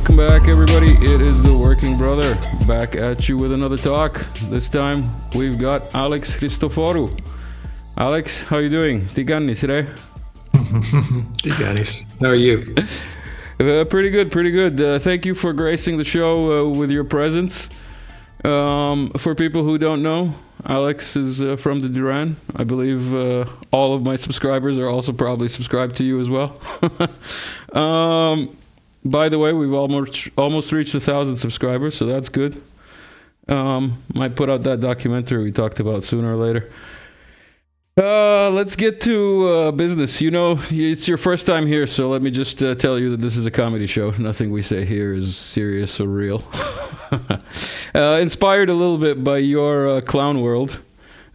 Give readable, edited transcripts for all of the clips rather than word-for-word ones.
Welcome back, everybody. It is the Working Brother back at you with another talk. This time we've got Alex Christoforou. Alex, how are you doing? Tiganis today? Tiganis. How are you? Pretty good. Thank you for gracing the show with your presence. For people who don't know, Alex is from the Duran. I believe all of my subscribers are also probably subscribed to you as well. By the way, we've almost reached 1,000 subscribers, so that's good. Might put out that documentary we talked about sooner or later. Let's get to business. You know, it's your first time here, so let me just tell you that this is a comedy show. Nothing we say here is serious or real. Inspired a little bit by your clown world.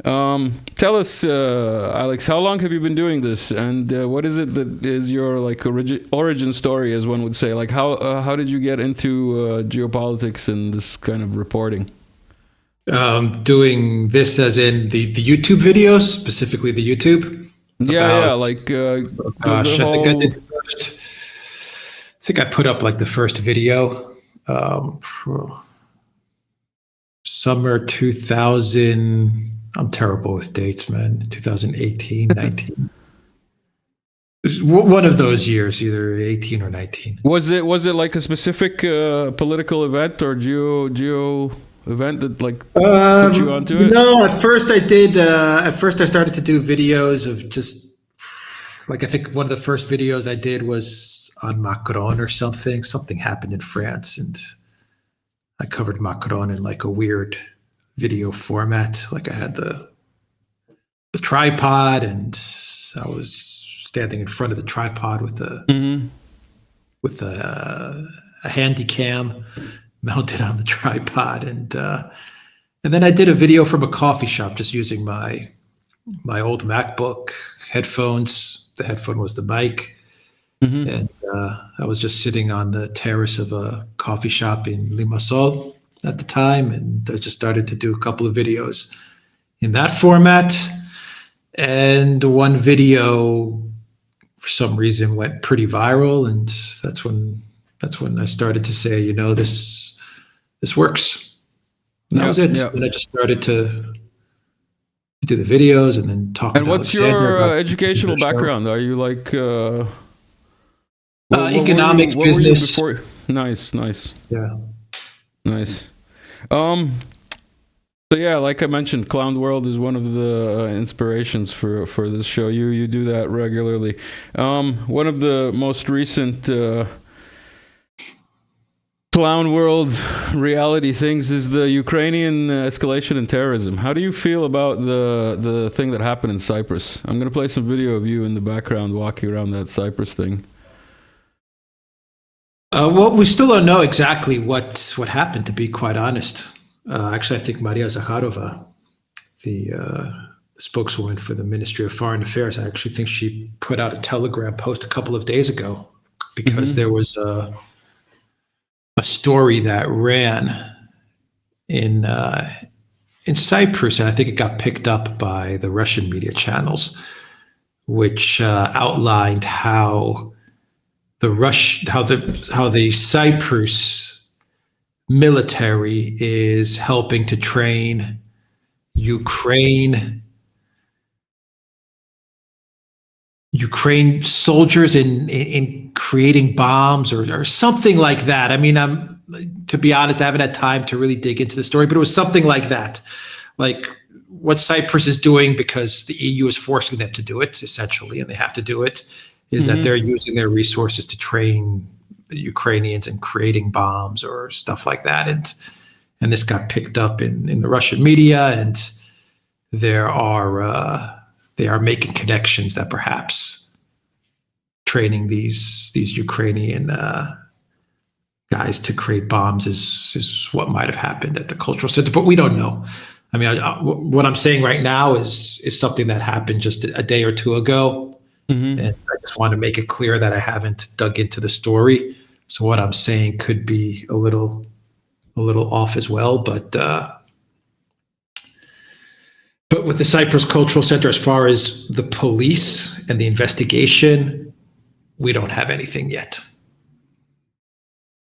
Tell us, Alex, how long have you been doing this, and what is it that is your origin story, as one would say? Like, how did you get into geopolitics and this kind of reporting? Doing this as in the YouTube videos, specifically the YouTube. I think I put up like the first video, summer 2000. I'm terrible with dates, man. 2018, 19. One of those years, either 18 or 19. Was it like a specific political event or geo event that put you onto it? No, at first I did. At first I started to do videos of just I think one of the first videos I did was on Macron or something. Something happened in France, and I covered Macron in like a weird video format. Like I had the tripod, and I was standing in front of the tripod with a handy cam mounted on the tripod, and then I did a video from a coffee shop just using my old MacBook headphones. The headphone was the mic, and I was just sitting on the terrace of a coffee shop in Limassol at the time, and I just started to do a couple of videos in that format. And one video, for some reason, went pretty viral, and that's when I started to say, you know, this works. And that was it. Yeah. And I just started to do the videos and then talk. And what's your educational background? Are you like economics, business? Nice. Yeah. Nice. So yeah, like I mentioned, Clown World is one of the inspirations for this show. You do that regularly. One of the most recent Clown World reality things is the Ukrainian escalation in terrorism. How do you feel about the thing that happened in Cyprus? I'm going to play some video of you in the background walking around that Cyprus thing. Well, we still don't know exactly what happened, to be quite honest. Actually, I think Maria Zakharova, the spokeswoman for the Ministry of Foreign Affairs, I actually think she put out a Telegram post a couple of days ago because there was a story that ran in Cyprus, and I think it got picked up by the Russian media channels, which outlined how the Cyprus military is helping to train Ukraine soldiers in creating bombs or something like that. I mean, to be honest, I haven't had time to really dig into the story, but it was something like that. Like what Cyprus is doing, because the EU is forcing them to do it, essentially, and they have to do it, is that they're using their resources to train the Ukrainians in creating bombs or stuff like that. And this got picked up in the Russian media, and they are making connections that perhaps training these Ukrainian guys to create bombs is what might have happened at the cultural center, but we don't know. I mean, what I'm saying right now is something that happened just a day or two ago. And I just want to make it clear that I haven't dug into the story. So what I'm saying could be a little off as well. But with the Cyprus Cultural Center, as far as the police and the investigation, we don't have anything yet.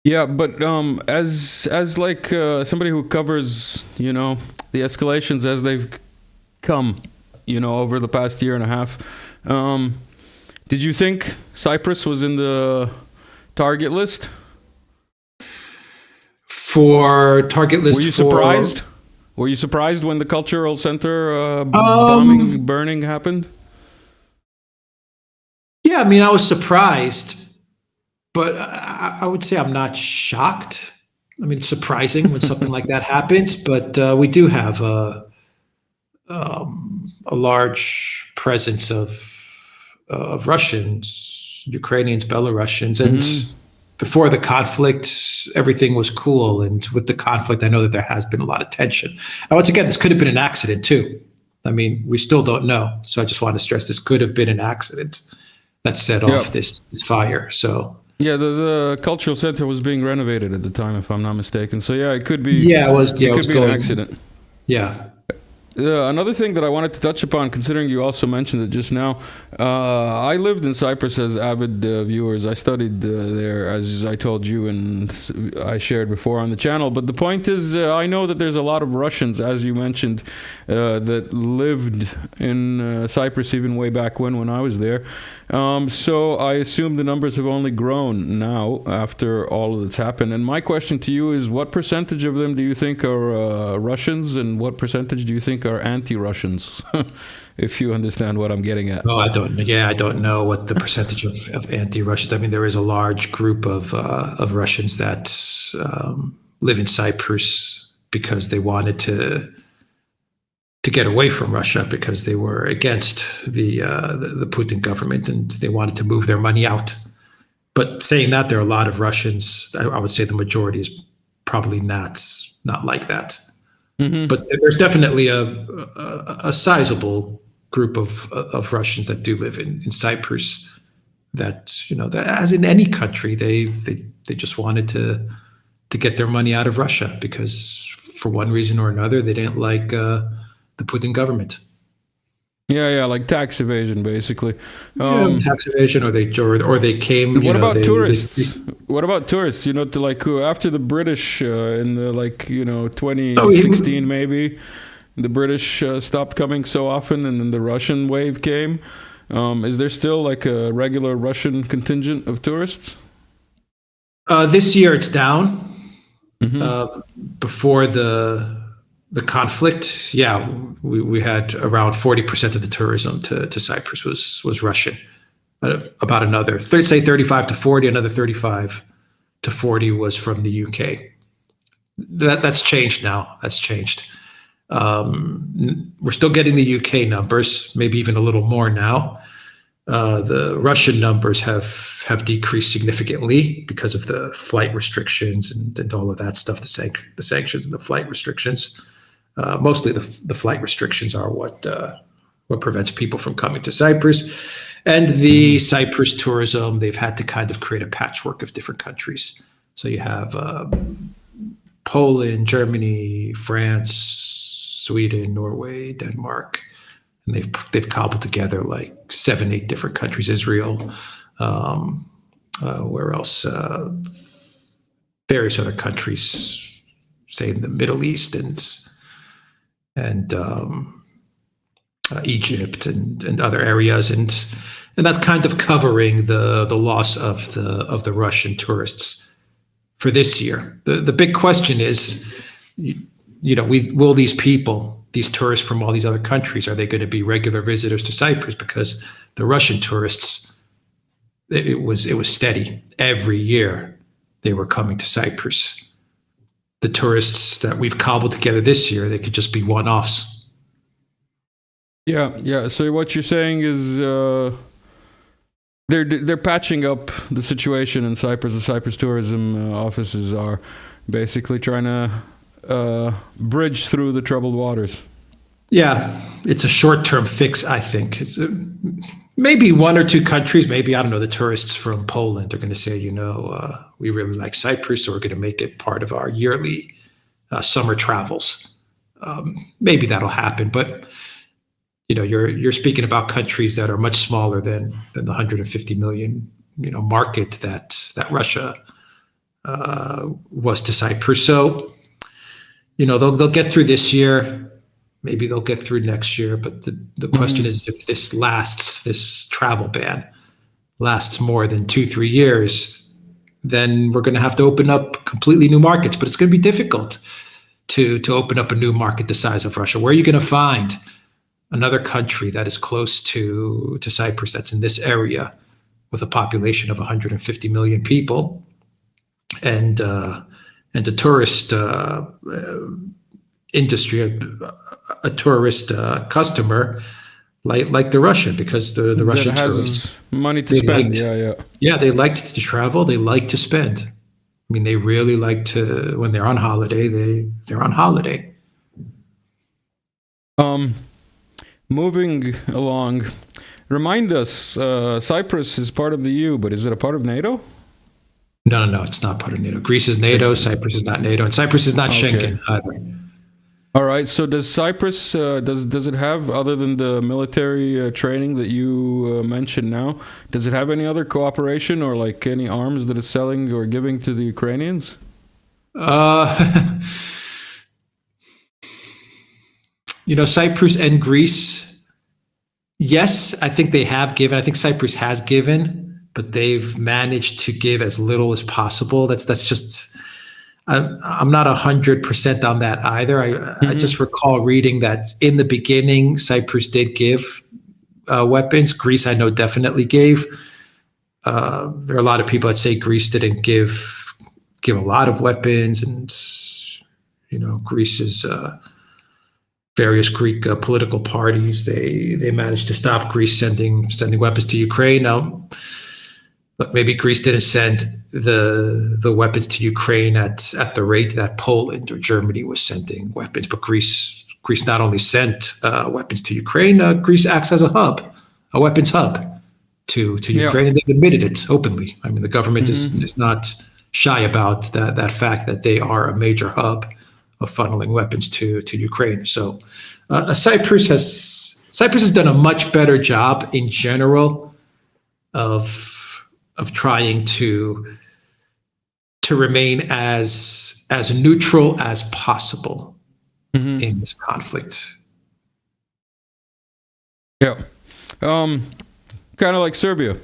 Yeah, but as like somebody who covers, the escalations as they've come, over the past year and a half, um, did you think Cyprus was in the target list? For target Were list you for surprised? Were you surprised when the cultural center um burning happened? yeah, I mean, I was surprised, but I would say I'm not shocked. I mean, it's surprising when something like that happens, but we do have a large presence of Russians, Ukrainians, Belarusians, and Hmm. before the conflict, everything was cool. And with the conflict, I know that there has been a lot of tension. And once again, this could have been an accident too. I mean, we still don't know. So I just want to stress this could have been an accident that set Yeah, off this fire. So yeah. The cultural center was being renovated at the time, if I'm not mistaken. So yeah, yeah, it it could was be an going. accident. Yeah. Another thing that I wanted to touch upon, considering you also mentioned it just now, I lived in Cyprus as avid viewers. I studied there, as I told you and I shared before on the channel. But the point is, I know that there's a lot of Russians, as you mentioned, that lived in Cyprus even way back when I was there. So I assume the numbers have only grown now after all of that's happened. And my question to you is, what percentage of them do you think are Russians, and what percentage do you think are anti-Russians? If you understand what I'm getting at. Oh, I don't. Yeah, I don't know what the percentage of anti-Russians. I mean, there is a large group of Russians that live in Cyprus because they wanted to get away from Russia because they were against the Putin government and they wanted to move their money out. But saying that, there are a lot of Russians. I would say the majority is probably not like that. Hmm. But there's definitely a sizable group of Russians that do live in Cyprus. That that as in any country, they just wanted to get their money out of Russia because for one reason or another they didn't like the Putin government. Yeah, yeah, like tax evasion, basically. Yeah, Um, tax evasion, or they came. what about They tourists? What about tourists? To like who after the British in the like 2016 maybe, the British stopped coming so often, and then the Russian wave came. Is there still like a regular Russian contingent of tourists? this year it's down. Hmm. Before the conflict, yeah, we had around 40% of the tourism to Cyprus was Russian. About another, say 35 to 40, another 35 to 40 was from the UK. That's changed now. That's changed. We're still getting the UK numbers, maybe even a little more now. The Russian numbers have decreased significantly because of the flight restrictions and all of that stuff, the sanctions and the flight restrictions. Mostly the flight restrictions are what prevents people from coming to Cyprus. And the Hmm. Cyprus tourism, they've had to kind of create a patchwork of different countries. So you have Poland, Germany, France, Sweden, Norway, Denmark, and they've cobbled together like 7, 8 different countries. Israel, um, where else? Various other countries, say in the Middle East and Egypt and other areas, and that's kind of covering the loss of the Russian tourists for this year. The big question is, we will these people, these tourists from all these other countries, are they going to be regular visitors to Cyprus? Because the Russian tourists, it was steady every year they were coming to Cyprus. The tourists that we've cobbled together this year, they could just be one-offs. Yeah, yeah. So what you're saying is they're patching up the situation in Cyprus. The Cyprus tourism offices are basically trying to bridge through the troubled waters. Yeah, it's a short-term fix, I think. It's maybe one or two countries, maybe, I don't know, the tourists from Poland are going to say, we really like Cyprus, so we're going to make it part of our yearly summer travels. Maybe that'll happen, but you're speaking about countries that are much smaller than the 150 million market that Russia was to Cyprus. So, they'll get through this year. Maybe they'll get through next year. But the question is, if this travel ban lasts more than 2-3 years, then we're going to have to open up completely new markets. But it's going to be difficult to open up a new market the size of Russia. Where are you going to find another country that is close to Cyprus, that's in this area, with a population of 150 million people, and a tourist industry, a tourist customer like the Russian, because the Russian tourists, money to spend. They like to travel, they like to spend. I mean, they really like to, when they're on holiday, they're on holiday. Moving along, remind us, Cyprus is part of the EU, but is it a part of NATO? No, it's not part of NATO. Greece is NATO, Cyprus is not NATO, and Cyprus is not Schengen either. All right. So does Cyprus, does it have, other than the military training that you mentioned now, does it have any other cooperation or like any arms that it's selling or giving to the Ukrainians? Cyprus and Greece, yes, I think they have given. I think Cyprus has given, but they've managed to give as little as possible. That's just, I'm not 100% on that either. I just recall reading that in the beginning, Cyprus did give weapons. Greece, I know, definitely gave. There are a lot of people that say Greece didn't give a lot of weapons, and Greece's various Greek political parties, they managed to stop Greece sending weapons to Ukraine. Now, look, maybe Greece didn't send the weapons to Ukraine at the rate that Poland or Germany was sending weapons, but Greece not only sent weapons to Ukraine, Greece acts as a weapons hub to Ukraine, and they've admitted it openly. I mean, the government is not shy about that fact that they are a major hub of funneling weapons to Ukraine. So Cyprus has done a much better job in general of trying to remain as neutral as possible in this conflict. Yeah. Kind of like Serbia.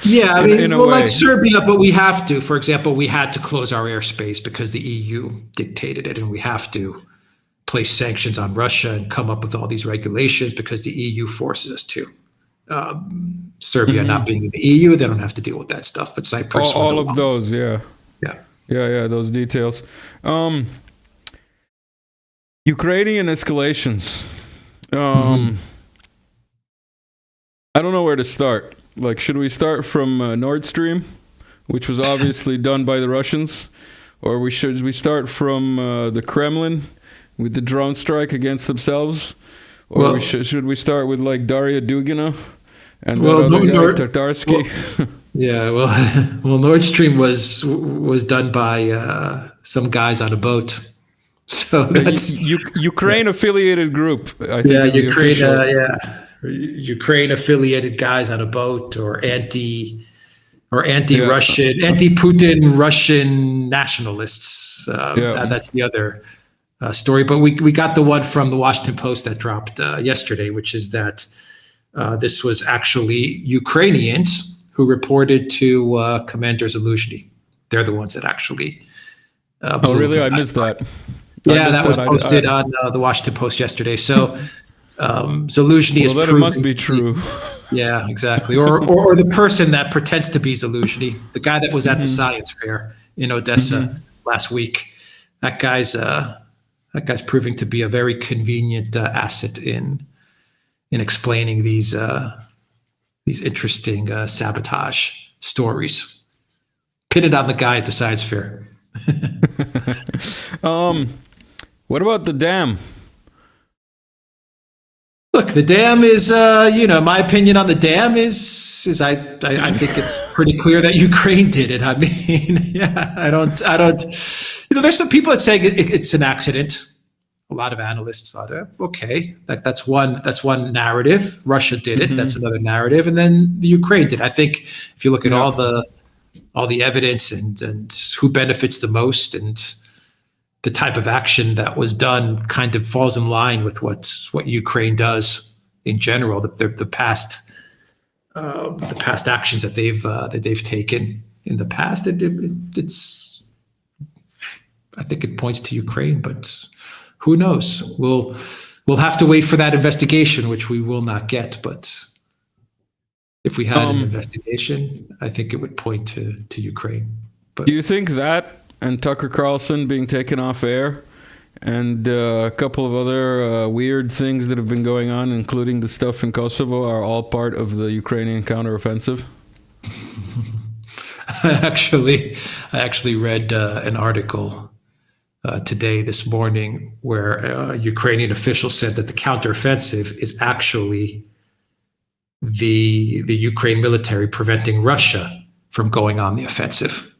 Yeah, I mean, like Serbia, but we have to. For example, we had to close our airspace because the EU dictated it, and we have to place sanctions on Russia and come up with all these regulations because the EU forces us to. Serbia not being in the EU, they don't have to deal with that stuff. But Cyprus, all of those, yeah, those details. Ukrainian escalations. I don't know where to start. Like, should we start from Nord Stream, which was obviously done by the Russians, or should we start from the Kremlin with the drone strike against themselves, or should we start with like Daria Dugina and that other guy, Tatarsky? Yeah, well, Nord Stream was done by some guys on a boat. So that's Ukraine affiliated group. I think Ukraine. Ukraine affiliated guys on a boat, or anti-Russian, anti-Putin Russian nationalists. That's the other story. But we got the one from the Washington Post that dropped yesterday, which is that this was actually Ukrainians who reported to Commander Zaluzhny. They're the ones that actually. Oh, really? I missed that. That was posted on the Washington Post yesterday. So. Zaluzhny is proving. It must be true. Yeah, exactly. Or the person that pretends to be Zaluzhny, the guy that was at the science fair in Odessa last week. That guy's proving to be a very convenient asset in explaining these interesting sabotage stories. Pin it on the guy at the science fair. What about the dam? Look, the dam is, my opinion on the dam is I think it's pretty clear that Ukraine did it. I mean, I don't, there's some people that say it's an accident. A lot of analysts thought, okay, that's one narrative. Russia did it. That's another narrative. And then the Ukraine did. I think if you look at all all the evidence and who benefits the most, and the type of action that was done kind of falls in line with what Ukraine does in general. The past actions that they've taken in the past, it's I think it points to Ukraine, but who knows? We'll have to wait for that investigation, which we will not get. But if we had an investigation, I think it would point to Ukraine. But do you think that and Tucker Carlson being taken off air and a couple of other weird things that have been going on, including the stuff in Kosovo, are all part of the Ukrainian counteroffensive? I actually read an article this morning where a Ukrainian official said that the counteroffensive is actually the Ukraine military preventing Russia from going on the offensive.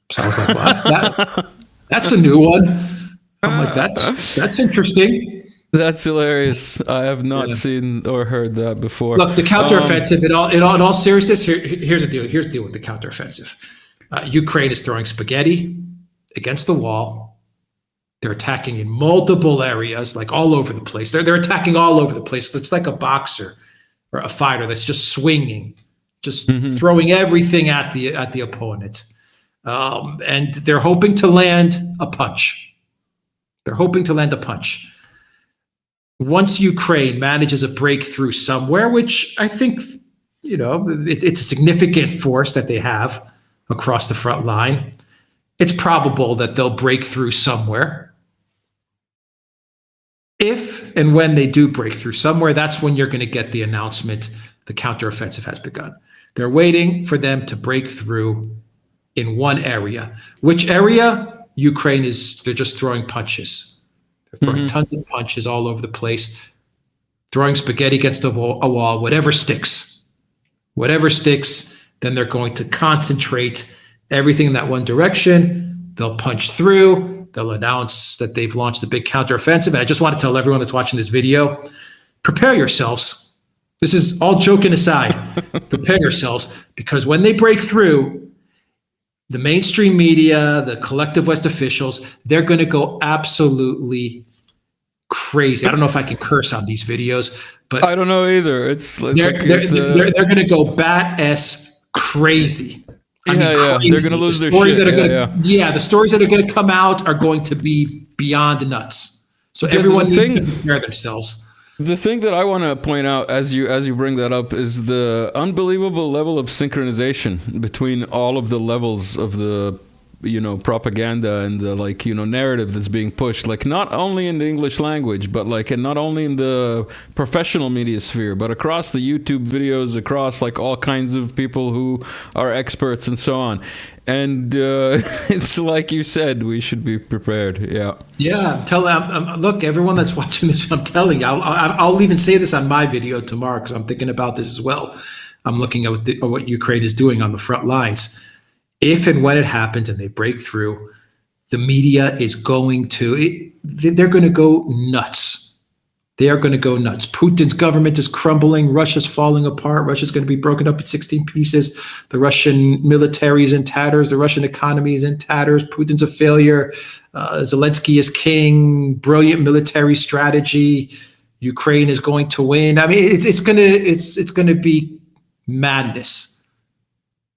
So I was like, well, that's a new one. I'm like, that's interesting. That's hilarious. I have not seen or heard that before. Look, the counteroffensive, in all seriousness, here's the deal. Here's the deal with the counteroffensive. Ukraine is throwing spaghetti against the wall. They're attacking in multiple areas, like all over the place. They're attacking all over the place. It's like a boxer or a fighter that's just swinging, just throwing everything at the opponent. And they're hoping to land a punch. Once Ukraine manages a breakthrough somewhere, which I think, it's a significant force that they have across the front line, it's probable that they'll break through somewhere. If and when they do break through somewhere, that's when you're going to get the announcement the counteroffensive has begun. They're waiting for them to break through in one area. Which area? Ukraine they're just throwing punches. They're throwing tons of punches all over the place, throwing spaghetti against a wall, whatever sticks. Then they're going to concentrate everything in that one direction. They'll punch through. They'll announce that they've launched a big counteroffensive. And I just want to tell everyone that's watching this video, prepare yourselves. This is all joking aside. Prepare yourselves, because when they break through, the mainstream media, the collective West officials, they're going to go absolutely crazy. I don't know if I can curse on these videos, but I don't know either. They're going to go bat-ass crazy. Crazy. They're going to lose their shit. The stories that are going to come out are going to be beyond nuts. So everyone needs to prepare themselves. The thing that I want to point out as you bring that up is the unbelievable level of synchronization between all of the levels of the propaganda and the narrative that's being pushed, not only in the English language, but and not only in the professional media sphere, but across the YouTube videos, across all kinds of people who are experts and so on. And it's like you said, we should be prepared. Look, everyone that's watching this, I'm telling you, I'll even say this on my video tomorrow, because I'm thinking about this as well. I'm looking at what Ukraine is doing on the front lines. If and when it happens and they break through, the media is they're going to go nuts. They are going to go nuts. Putin's government is crumbling. Russia's falling apart. Russia's going to be broken up in 16 pieces. The Russian military is in tatters. The Russian economy is in tatters. Putin's a failure. Zelensky is king. Brilliant military strategy. Ukraine is going to win. I mean, it's going to be madness.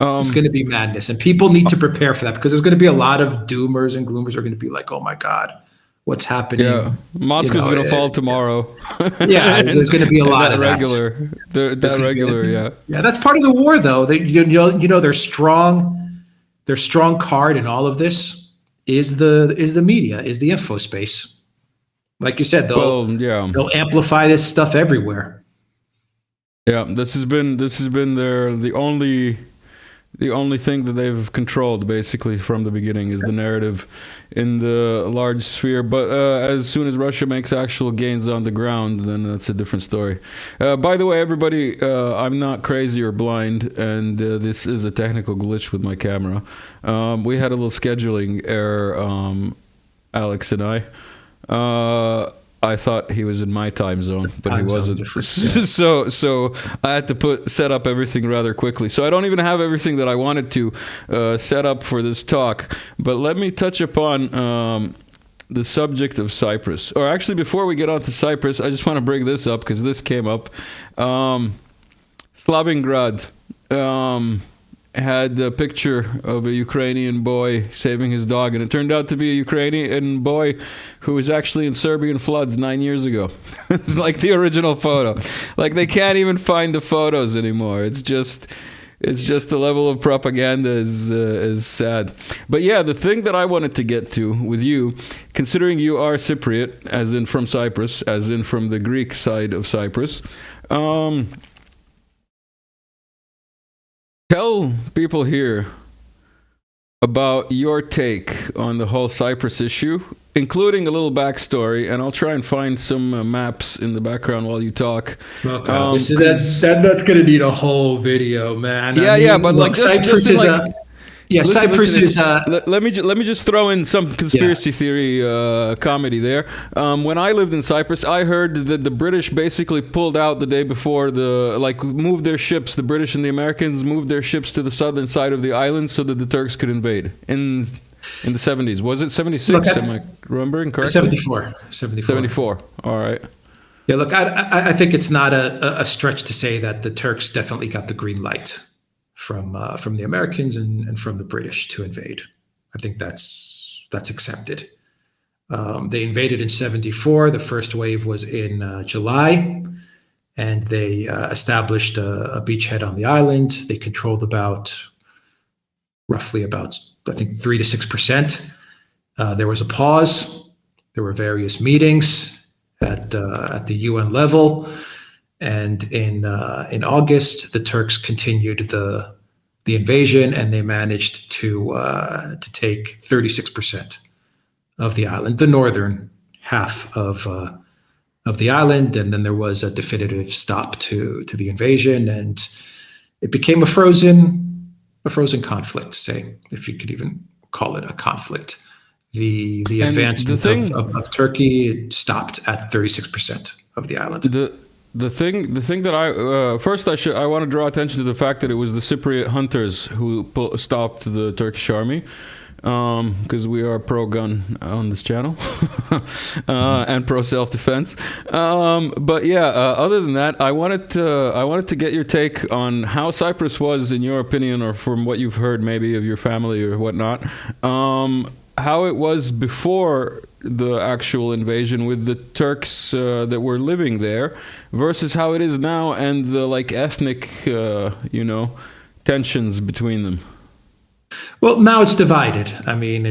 It's going to be madness, and people need to prepare for that, because there's going to be a lot of doomers and gloomers are going to be like, "Oh my God, what's happening?" Yeah, Moscow's going to fall tomorrow. There's going to be a lot of regular. Yeah. Yeah, that's part of the war, though. Their strong card in all of this is the media, is the info space. Like you said, they'll amplify this stuff everywhere. Yeah, this has been the only thing that they've controlled basically from the beginning is the narrative in the large sphere. But as soon as Russia makes actual gains on the ground, then that's a different story. By the way, everybody, I'm not crazy or blind, and this is a technical glitch with my camera. We had a little scheduling error, Alex and I. I thought he was in my time zone, but he Time zone wasn't. difference, yeah. So I had to set up everything rather quickly. So I don't even have everything that I wanted to set up for this talk. But let me touch upon the subject of Cyprus. Or actually, before we get on to Cyprus, I just want to bring this up because this came up. Slavingrad had a picture of a Ukrainian boy saving his dog, and it turned out to be a Ukrainian boy who was actually in Serbian floods 9 years ago. Like the original photo. Like they can't even find the photos anymore. It's just the level of propaganda is sad. But yeah, the thing that I wanted to get to with you, considering you are Cypriot, as in from Cyprus, as in from the Greek side of Cyprus, tell people here about your take on the whole Cyprus issue, including a little backstory, and I'll try and find some maps in the background while you talk. Okay. That's going to need a whole video, man. Yeah, but look, like Cyprus just is like, Cyprus is. Let me just throw in some conspiracy theory comedy there. When I lived in Cyprus, I heard that the British basically pulled out the day before moved their ships. The British and the Americans moved their ships to the southern side of the island so that the Turks could invade in the 70s. Was it 76? Am I remembering correctly? 74. All right. Yeah, look, I think it's not a stretch to say that the Turks definitely got the green light from the Americans and from the British to invade. I think that's accepted. They invaded in 74. The first wave was in July, and they established a beachhead on the island. They controlled roughly about I think 3 to 6%. There was a pause. There were various meetings at the UN level. And in August, the Turks continued the invasion, and they managed to take 36% of the island, the northern half of the island. And then there was a definitive stop to the invasion, and it became a frozen conflict, say, if you could even call it a conflict. The advancement of Turkey stopped at 36% of the island. The thing that I want to draw attention to the fact that it was the Cypriot hunters who stopped the Turkish army, because we are pro-gun on this channel and pro-self-defense. But yeah, other than that, I wanted to get your take on how Cyprus was, in your opinion, or from what you've heard maybe of your family or whatnot, how it was before the actual invasion with the Turks that were living there versus how it is now, and the ethnic tensions between them. Well, now it's divided. I mean,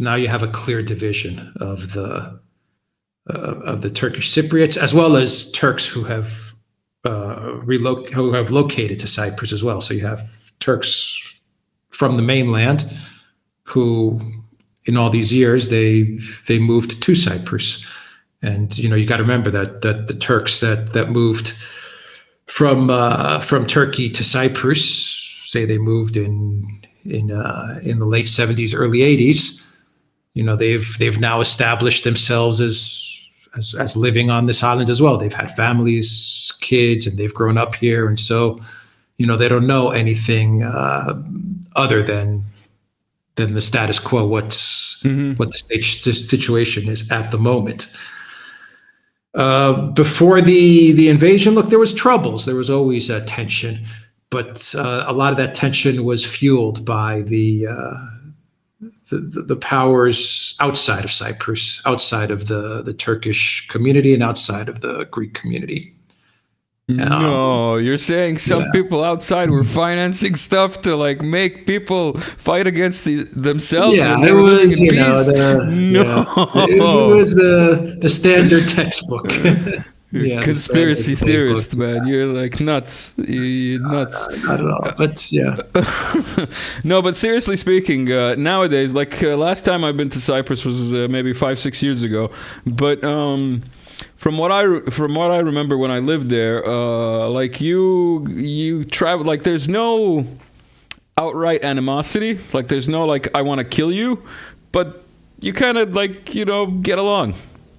now you have a clear division of the Turkish Cypriots, as well as Turks who have located to Cyprus as well. So you have Turks from the mainland who, in all these years, they moved to Cyprus, and you got to remember that the Turks that moved from Turkey to Cyprus, say they moved in the late 70s, early 80s. They've now established themselves as living on this island as well. They've had families, kids, and they've grown up here, and so they don't know anything other than the status quo, what the situation is at the moment. Before the invasion, look, there was troubles. There was always tension, but a lot of that tension was fueled by the powers outside of Cyprus, outside of the Turkish community, and outside of the Greek community. No, you're saying some people outside were financing stuff to make people fight against themselves? Yeah, it was it was the standard textbook. Yeah, conspiracy theorist, man. You're nuts. You're nuts. Not at all, but yeah. No, but seriously speaking, nowadays, last time I've been to Cyprus was maybe 5-6 years ago, but from what I remember when I lived there, you travel, there's no outright animosity, there's no I want to kill you, but you kind of get along.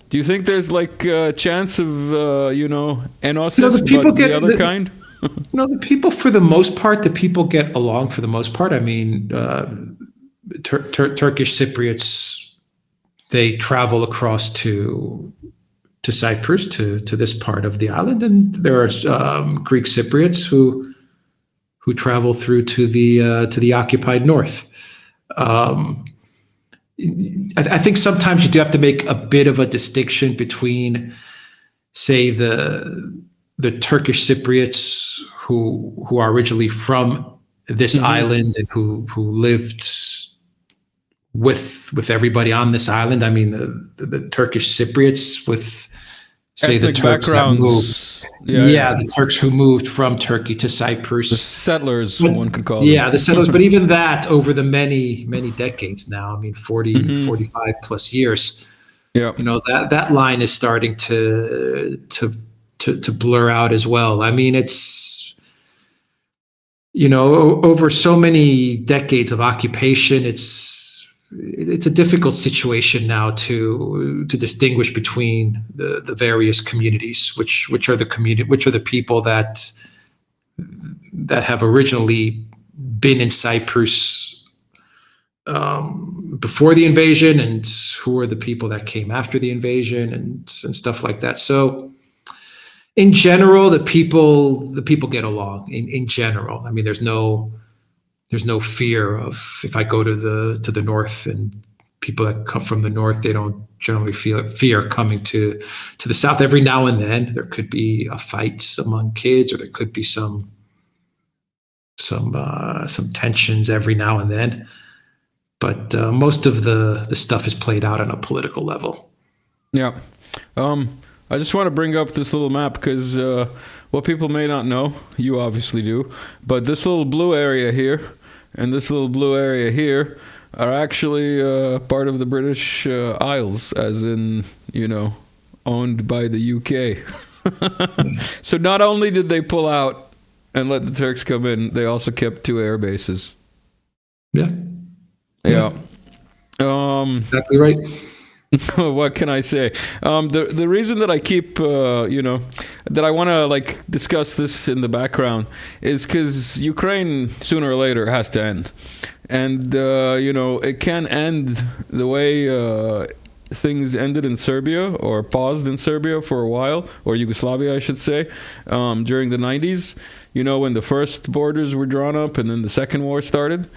Do you think there's like a chance of enosis, The people but the get other kind? the people for the most part, the people get along for the most part. I mean, Turkish Cypriots, they travel across to Cyprus, to this part of the island, and there are Greek Cypriots who travel through to the occupied north. I think sometimes you do have to make a bit of a distinction between, say, the Turkish Cypriots who are originally from this island and who lived with everybody on this island. I mean, the Turkish Cypriots with, say, Ethnic the Turks that moved. Yeah. The Turks who moved from Turkey to The Cyprus. settlers, But, one could call yeah, them. the settlers. But even that, over the many decades now, I mean, 40, 45 plus years, Yeah. that line is starting to blur out as well. I mean, it's, over so many decades of occupation, it's a difficult situation now to distinguish between the various communities, which are the people that have originally been in Cyprus before the invasion, and who are the people that came after the invasion, and stuff like that. So in general, the people get along in general. I mean, there's no fear of, if I go to the north, and people that come from the north, they don't generally feel fear coming to the south. Every now and then there could be a fight among kids, or there could be some tensions every now and then. But most of the stuff is played out on a political level. Yeah. I just want to bring up this little map because what people may not know, you obviously do, but this little blue area here and this little blue area here are actually part of the British Isles, as in, owned by the UK. So not only did they pull out and let the Turks come in, they also kept 2 air bases. Yeah. Yeah. Exactly right. What can I say? The reason that I keep, that I want to discuss this in the background is because Ukraine sooner or later has to end, and it can end the way things ended in Serbia, or paused in Serbia for a while, or Yugoslavia, I should say, during the 90s. When the first borders were drawn up and then the second war started.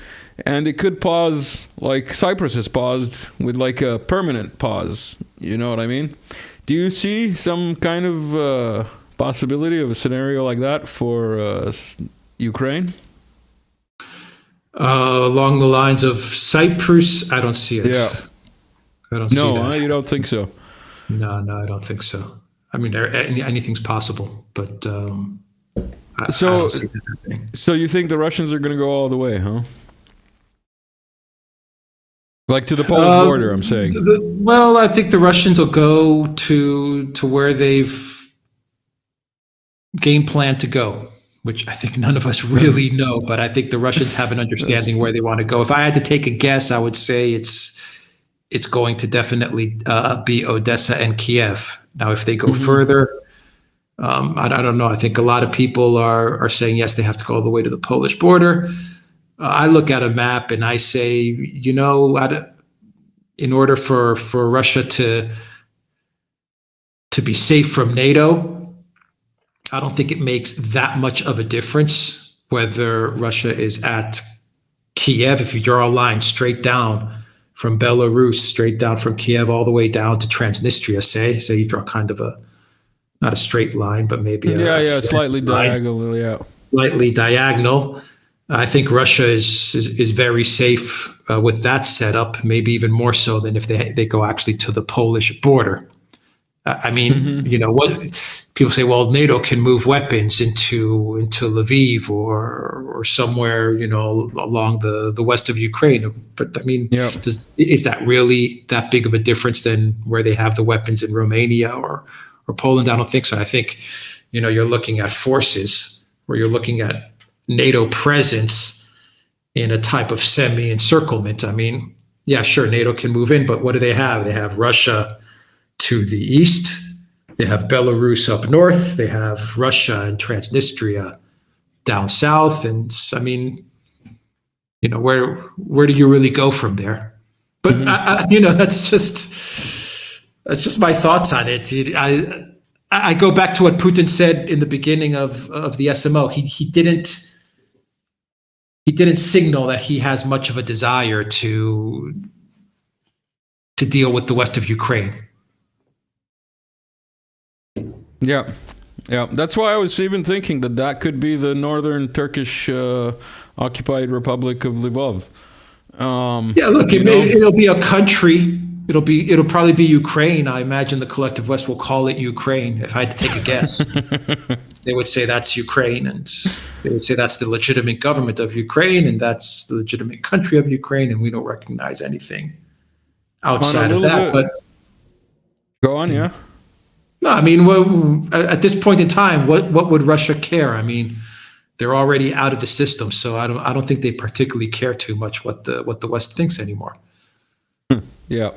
And it could pause like Cyprus has paused, with a permanent pause. You know what I mean? Do you see some kind of possibility of a scenario like that for Ukraine? Along the lines of Cyprus, I don't see it. Yeah. I don't see that. No, you don't think so? No, I don't think so. I mean, anything's possible, but I don't see that happening. So you think the Russians are going to go all the way, huh? Like to the Polish border, I'm saying. Well, I think the Russians will go to where they've game planned to go, which I think none of us really know, but I think the Russians have an understanding where they want to go. If I had to take a guess, I would say it's going to definitely be Odessa and Kiev. Now, if they go further, I don't know. I think a lot of people are saying, yes, they have to go all the way to the Polish border. I look at a map and I say, in order for Russia to be safe from NATO, I don't think it makes that much of a difference whether Russia is at Kiev. If you draw a line straight down from Belarus, straight down from Kiev all the way down to Transnistria, say you draw kind of not a straight line, but maybe slightly diagonal, yeah. Slightly diagonal. I think Russia is very safe with that setup, maybe even more so than if they go actually to the Polish border. I mean, what people say, well, NATO can move weapons into Lviv or somewhere, along the west of Ukraine. But I mean, is that really that big of a difference than where they have the weapons in Romania or Poland? I don't think so. I think, you're looking at forces, where you're looking at NATO presence in a type of semi-encirclement. I mean, yeah, sure, NATO can move in, but what do they have? They have Russia to the east. They have Belarus up north. They have Russia and Transnistria down south. And I mean, where do you really go from there? But that's just my thoughts on it. I go back to what Putin said in the beginning of the SMO. He didn't signal that he has much of a desire to deal with the west of Ukraine. Yeah. That's why I was even thinking that could be the northern Turkish occupied Republic of Lvov. Look, it'll be a country. It'll probably be Ukraine. I imagine the collective West will call it Ukraine. If I had to take a guess, they would say that's Ukraine, and they would say that's the legitimate government of Ukraine, and that's the legitimate country of Ukraine, and we don't recognize anything outside of that. But go on, yeah. No, I mean, at this point in time, what would Russia care? I mean, they're already out of the system, so I don't think they particularly care too much what the West thinks anymore. Yeah.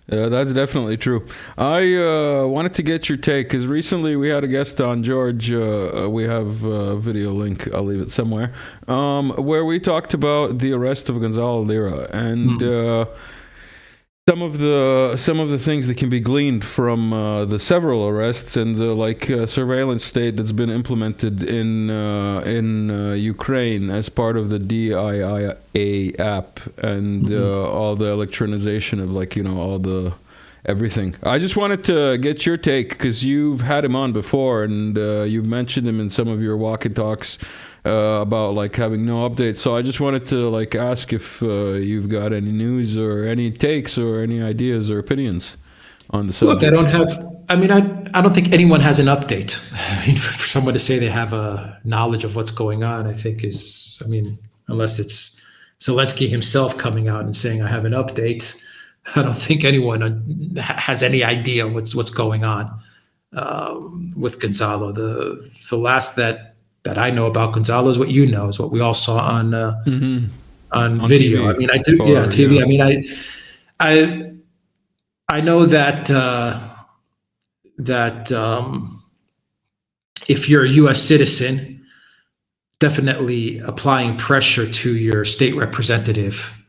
That's definitely true. I wanted to get your take because recently we had a guest on, George. We have a video link. I'll leave it somewhere. Where we talked about the arrest of Gonzalo Lira and some of the things that can be gleaned from the several arrests and the surveillance state that's been implemented in Ukraine as part of the DIIA app and all the electronization of all the everything. I just wanted to get your take because you've had him on before and you've mentioned him in some of your walk and talks about having no updates. So I just wanted to ask if you've got any news or any takes or any ideas or opinions on the subject. Look, I don't think anyone has an update. I mean, for someone to say they have a knowledge of what's going on, I think unless it's Zelensky himself coming out and saying I have an update, I don't think anyone has any idea what's going on with Gonzalo. The last that I know about Gonzalo is what you know, is what we all saw on video. TV. I mean, I do, TV. Yeah. I mean, I know that if you're a U.S. citizen, definitely applying pressure to your state representative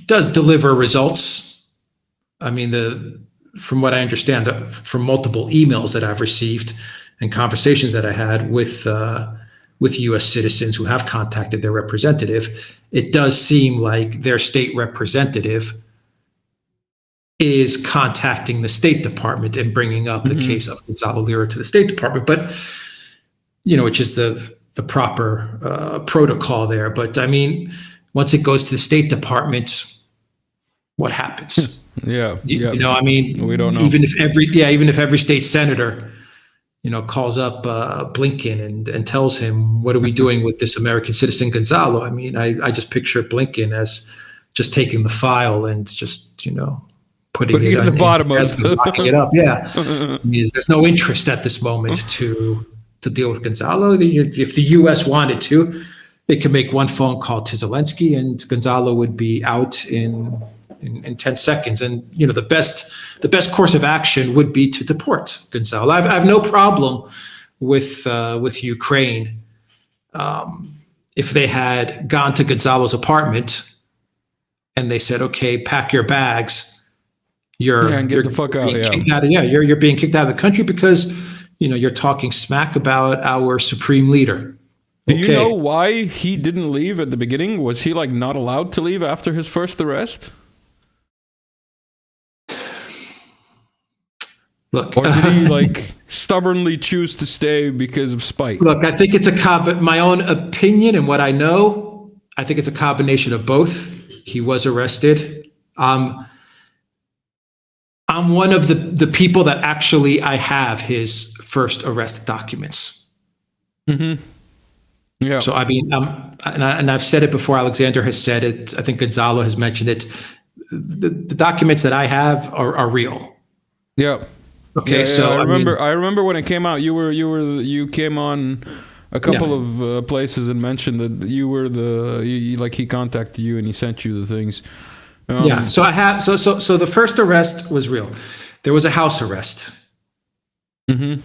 does deliver results. I mean, from what I understand from multiple emails that I've received and conversations that I had with U.S. citizens who have contacted their representative, it does seem like their state representative is contacting the State Department and bringing up the case of Gonzalo Lira to the State Department, but which is the proper protocol there. But I mean, once it goes to the State Department, what happens? Yeah. I mean, we don't know. Even if every state senator calls up Blinken and tells him, what are we doing with this American citizen Gonzalo? I mean, I just picture Blinken as just taking the file and just, putting it at the bottom of it, locking it up. Yeah. There's no interest at this moment to deal with Gonzalo. If the U.S. wanted to, they could make one phone call to Zelensky and Gonzalo would be out in 10 seconds. And, the best course of action would be to deport Gonzalo. I have no problem with Ukraine if they had gone to Gonzalo's apartment and they said, okay, pack your bags. You're the fuck out. You're being kicked out of the country because, you're talking smack about our supreme leader. Do you know why he didn't leave at the beginning? Was he not allowed to leave after his first arrest? Look, or did he stubbornly choose to stay because of spite? Look, I think it's my own opinion and what I know, I think it's a combination of both. He was arrested. I'm one of the people that actually I have his first arrest documents. Mm-hmm. Yeah. So I mean, and I've said it before. Alexander has said it. I think Gonzalo has mentioned it. The documents that I have are real. Yeah. Okay. So I remember when it came out. You came on a couple of places and mentioned that you were he contacted you and he sent you the things. Yeah. So I have so the first arrest was real. There was a house arrest. Mm-hmm.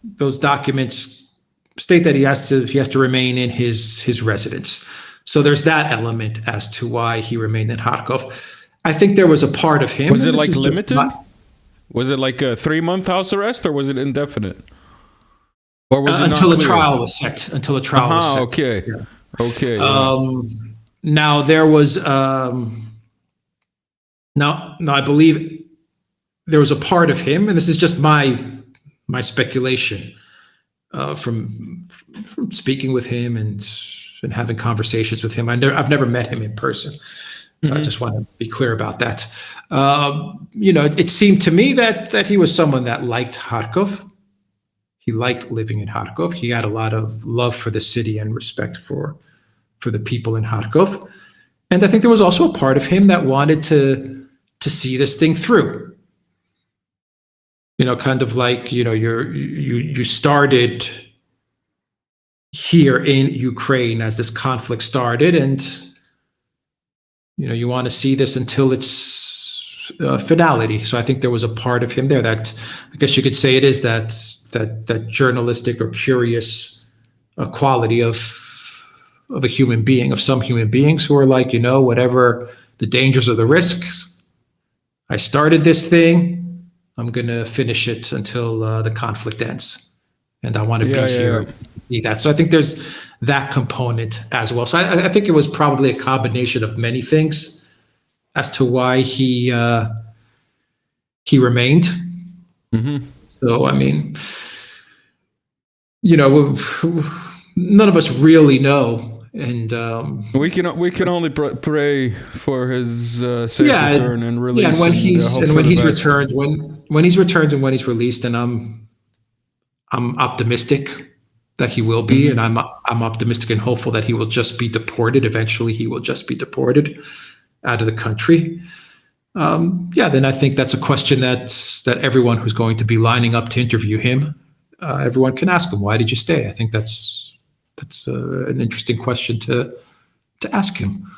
Those documents state that he has to remain in his residence. So there's that element as to why he remained in Kharkov. I think there was a part of him. Was it like limited? Was it like a 3-month house arrest, or was it indefinite? Or was it until not the clear? trial was set? Until the trial was set. Okay. Yeah. Okay. Yeah. Now there was now I believe there was a part of him, and this is just my speculation from speaking with him and having conversations with him. I've never met him in person. I just want to be clear about that. It seemed to me that he was someone that liked Kharkov. He liked living in Kharkov. He had a lot of love for the city and respect for the people in Kharkov. And I think there was also a part of him that wanted to see this thing through. Kind of like, you started here in Ukraine as this conflict started, and you want to see this until its finality. So I think there was a part of him there that, I guess you could say it is that journalistic or curious quality of a human being, of some human beings who are like, whatever the dangers or the risks, I started this thing, I'm going to finish it until the conflict ends. And I want to be here to see that. So I think there's that component as well. So I think it was probably a combination of many things as to why he remained. Mm-hmm. So, I mean, none of us really know. And we can only pray for his safe return and release. Yeah, and when he's returned and when he's released, and I'm optimistic that he will be, and I'm optimistic and hopeful that he will just be deported. Eventually, he will just be deported out of the country. Then I think that's a question that everyone who's going to be lining up to interview him, everyone can ask him, why did you stay? I think that's an interesting question to ask him.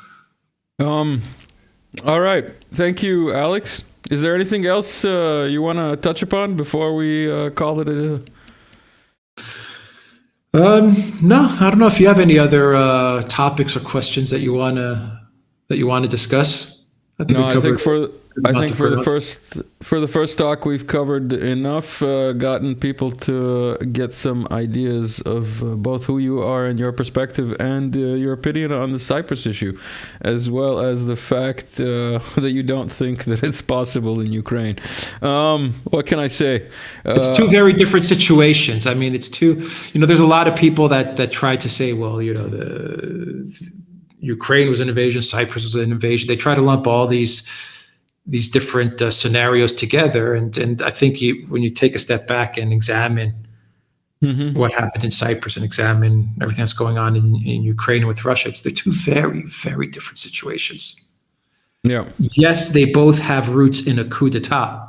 All right. Thank you, Alex. Is there anything else you want to touch upon before we call it a... No, I don't know if you have any other topics or questions that you want to discuss. I think for the first talk we've covered enough, gotten people to get some ideas of both who you are and your perspective, and your opinion on the Cyprus issue, as well as the fact that you don't think that it's possible in Ukraine. What can I say? It's two very different situations. I mean, it's two. There's a lot of people that try to say, well, the Ukraine was an invasion, Cyprus was an invasion. They try to lump all these different scenarios together, and I think when you take a step back and examine what happened in Cyprus and examine everything that's going on in Ukraine with Russia, they're two very, very different situations. Yeah. Yes, they both have roots in a coup d'état.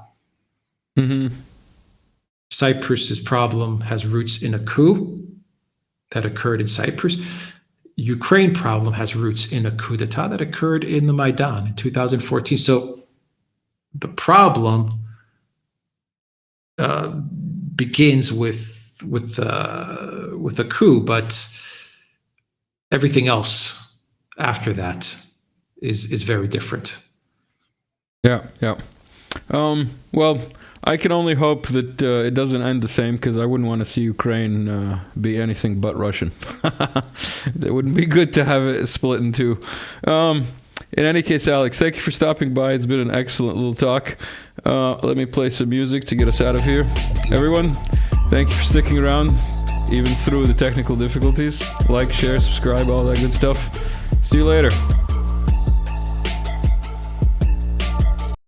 Cyprus's problem has roots in a coup that occurred in Cyprus. Ukraine problem has roots in a coup d'état that occurred in the Maidan in 2014. So the problem begins with a coup, but everything else after that is very different. Yeah. Well, I can only hope that it doesn't end the same, because I wouldn't want to see Ukraine be anything but Russian. It wouldn't be good to have it split in two. In any case, Alex, thank you for stopping by. It's been an excellent little talk. Let me play some music to get us out of here. Everyone, thank you for sticking around, even through the technical difficulties. Like, share, subscribe, all that good stuff. See you later.